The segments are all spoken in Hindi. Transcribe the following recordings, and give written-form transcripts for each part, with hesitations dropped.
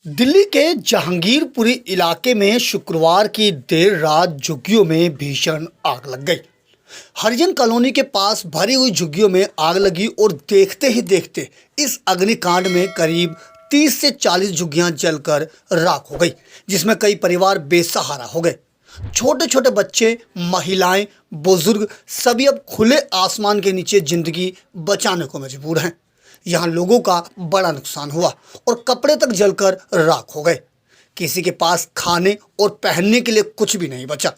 दिल्ली के जहांगीरपुरी इलाके में शुक्रवार की देर रात झुग्गियों में भीषण आग लग गई। हरिजन कॉलोनी के पास भरी हुई झुग्गियों में आग लगी और देखते ही देखते इस अग्निकांड में करीब 30 से 40 झुग्गियां जलकर राख हो गई, जिसमें कई परिवार बेसहारा हो गए। छोटे छोटे बच्चे, महिलाएं, बुजुर्ग सभी अब खुले आसमान के नीचे जिंदगी बचाने को मजबूर हैं। यहाँ लोगों का बड़ा नुकसान हुआ और कपड़े तक जलकर राख हो गए। किसी के पास खाने और पहनने के लिए कुछ भी नहीं बचा।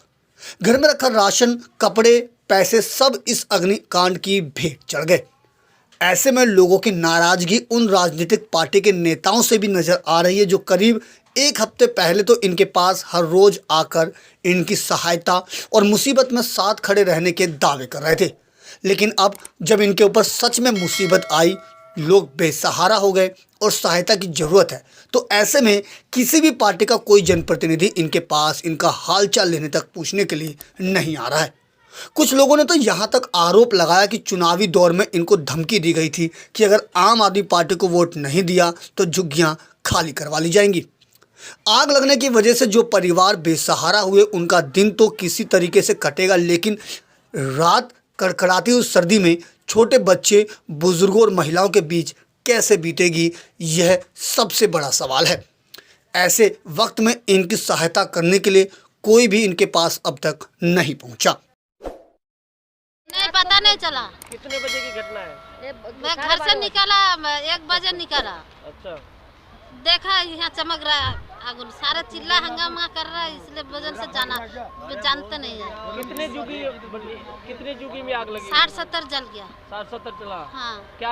घर में रखा राशन, कपड़े, पैसे सब इस अग्निकांड की भेंट चढ़ गए। ऐसे में लोगों की नाराजगी उन राजनीतिक पार्टी के नेताओं से भी नजर आ रही है, जो करीब एक हफ्ते पहले तो इनके पास हर रोज आकर इनकी सहायता और मुसीबत में साथ खड़े रहने के दावे कर रहे थे। लेकिन अब जब इनके ऊपर सच में मुसीबत आई, लोग बेसहारा हो गए और सहायता की जरूरत है, तो ऐसे में किसी भी पार्टी का कोई जनप्रतिनिधि इनके पास इनका हालचाल लेने तक पूछने के लिए नहीं आ रहा है। कुछ लोगों ने तो यहाँ तक आरोप लगाया कि चुनावी दौर में इनको धमकी दी गई थी कि अगर आम आदमी पार्टी को वोट नहीं दिया तो झुग्गियाँ खाली करवा ली जाएंगी। आग लगने की वजह से जो परिवार बेसहारा हुए उनका दिन तो किसी तरीके से कटेगा, लेकिन रात कड़कड़ाती हुई सर्दी में छोटे बच्चे, बुजुर्गों और महिलाओं के बीच कैसे बीतेगी, यह सबसे बड़ा सवाल है। ऐसे वक्त में इनकी सहायता करने के लिए कोई भी इनके पास अब तक नहीं पहुंचा। नहीं, पता नहीं चला। कितने बजे की घटना है? मैं घर से निकाला, 1 बजे निकाला, अच्छा, देखा यहाँ चमक रहा है आगुन, सारे चिल्ला हंगामा कर रहा है, इसलिए वजह से जानते नहीं है। कितने जुगी में आग लगी? 60-70 जल गया। 60-70 चला। हाँ। क्या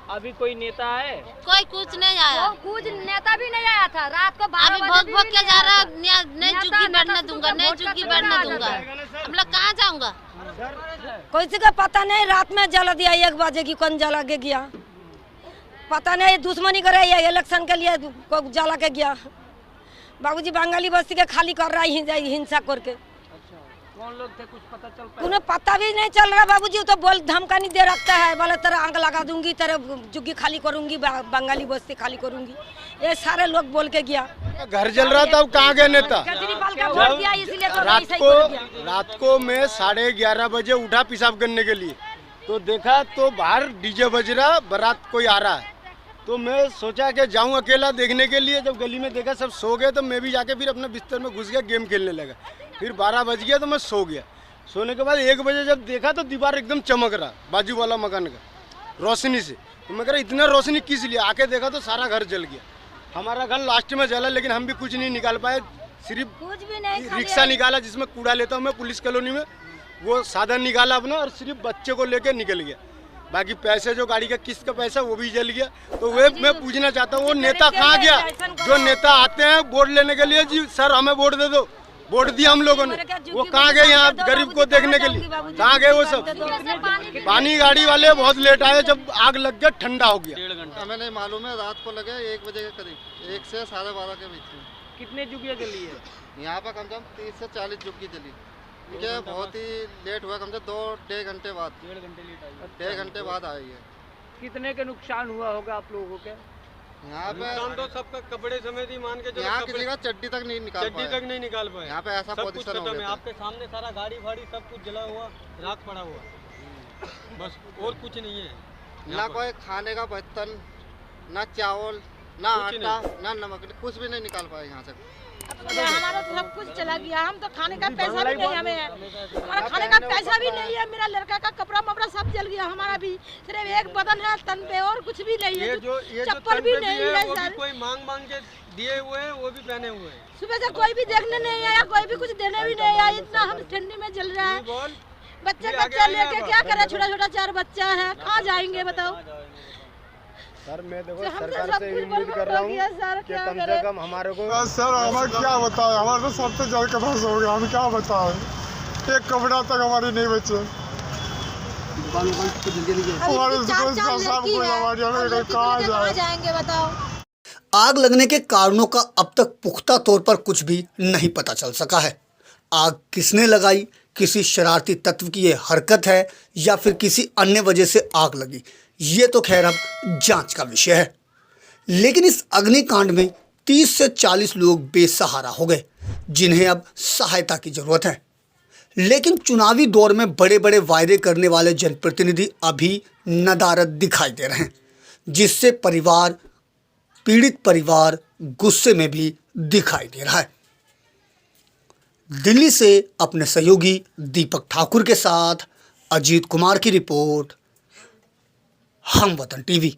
अभी कोई नेता है? कोई कुछ नहीं आया। कुछ नेता भी नहीं आया था। रात को 12 अभी बजे भोग के जा रहा, नहीं झुग्गी बैठने दूंगा, नहीं झुग्गी बैठने दूंगा। हम लोग कहाँ जाऊंगा? किसी का पता नहीं। रात में जला दिया 1 बजे की, कौन जला के गया पता नहीं। दुश्मनी करे इलेक्शन के लिए को जला के गया। बाबूजी बंगाली बस्ती के खाली कर रहा है हिंसा करके। अच्छा, कौन लोग थे कुछ पता चल पाया? उन्हें पता भी नहीं चल रहा बाबूजी। तो बोल धमकानी दे रखता है, बोले तेरा आग लगा दूंगी, तेरे जुग्गी खाली करूंगी, बंगाली बस्ती खाली करूंगी, ये सारे लोग बोल के गया। घर जल रहा था, कहाँ गए नेता? केजरीवाल का वोट दिया इसलिए तो रात को मैं 11:30 बजे उठा पेशाब करने के लिए, तो देखा तो बाहर डीजे बज रहा, बारात कोई आ रहा है, तो मैं सोचा कि जाऊं अकेला देखने के लिए। जब गली में देखा सब सो गए तो मैं भी जाके फिर अपने बिस्तर में घुस गया, गेम खेलने लगा। फिर 12 बज गया तो मैं सो गया। सोने के बाद 1 बजे जब देखा तो दीवार एकदम चमक रहा, बाजू वाला मकान का रोशनी से। तो मैं कह रहा इतना रोशनी किस लिए? आके देखा तो सारा घर जल गया। हमारा घर लास्ट में जला, लेकिन हम भी कुछ नहीं निकाल पाए। सिर्फ कुछ भी नहीं, रिक्शा निकाला जिसमें कूड़ा लेता हूँ मैं पुलिस कॉलोनी में, वो साधन निकाला अपना और सिर्फ बच्चे को लेके निकल गया। बाकी पैसे जो गाड़ी का किस्त का पैसा वो भी जल गया। तो वे मैं पूछना चाहता हूँ वो नेता कहाँ गया? जो नेता आते हैं वोट लेने के लिए, जी सर हमें वोट दे दो, वोट दिया हम लोगों ने, वो कहाँ गए? यहाँ गरीब को देखने के लिए कहाँ गए वो सब? पानी गाड़ी वाले बहुत लेट आए, जब आग लग गया ठंडा हो गया। 1.5 घंटा हमें नहीं मालूम है। रात को लगे 1 बजे के करीब, 1 से 12:30 के बीच में। कितने जुगियाँ जली है? यहाँ पर कम से कम 30 से 40 जुग्गी जली। क्या बहुत ही लेट हुआ, कम से 2-1.5 घंटे बाद। 1.5 घंटे बाद आई है। कितने के नुकसान हुआ होगा आप लोगों के? यहाँ पे तो सबका कपड़े समेत ही मान के चलो, यहाँ किसी का चड्डी तक नहीं निकाल चड्डी तक नहीं निकाल पाए। यहाँ पे ऐसा सब कुछ पोजीशन हो खत्म है। गया था। आपके सामने सारा गाड़ी फाड़ी सब कुछ जला हुआ, राख पड़ा हुआ, बस और कुछ नहीं है। ना कोई खाने का बर्तन, ना चावल, ना कुछ आटा, ना नमक, कुछ भी नहीं निकाल पाए यहाँ से। हमारा तो सब कुछ चला गया। हम तो खाने का पैसा भी नहीं, हमें हमारा खाने का पैसा भी नहीं है। मेरा लड़का का कपड़ा मपड़ा सब जल गया। हमारा भी सिर्फ एक बदन है तन पे, और कुछ भी नहीं है। ये चप्पल भी नहीं है वो भी सर। कोई मांग के दिए हुए हैं, वो भी पहने हुए हैं। सुबह से कोई भी देखने नहीं आया, कोई भी कुछ देने भी नहीं आया। इतना हम ठंडी में जल रहा है। बच्चे लेके क्या करे? छोटा 4 बच्चा है, कहाँ जाएंगे बताओ? सर मैं देखो हम तो सरकार सब से कुछ उम्मीद कर रहा हूँ कि कम से कम हमारे को। सर हमें क्या बताएं, हमारे तो सब तो जल के बस हो गया। हम क्या बताएं, एक कपड़ा तक हमारी नहीं बचे। हमारे कहाँ जाएंगे बताओ? आग लगने के कारणों का अब तक पुख्ता तौर पर कुछ भी नहीं पता चल सका है। आग किसने लगाई, किसी शरारती तत्व की ये हरकत है या फिर किसी अन्य वजह से आग लगी, ये तो खैर अब जांच का विषय है। लेकिन इस अग्निकांड में 30 से 40 लोग बेसहारा हो गए, जिन्हें अब सहायता की जरूरत है। लेकिन चुनावी दौर में बड़े बड़े वायदे करने वाले जनप्रतिनिधि अभी नदारद दिखाई दे रहे हैं, जिससे पीड़ित परिवार गुस्से में भी दिखाई दे रहा है। दिल्ली से अपने सहयोगी दीपक ठाकुर के साथ अजीत कुमार की रिपोर्ट, हम वतन टीवी।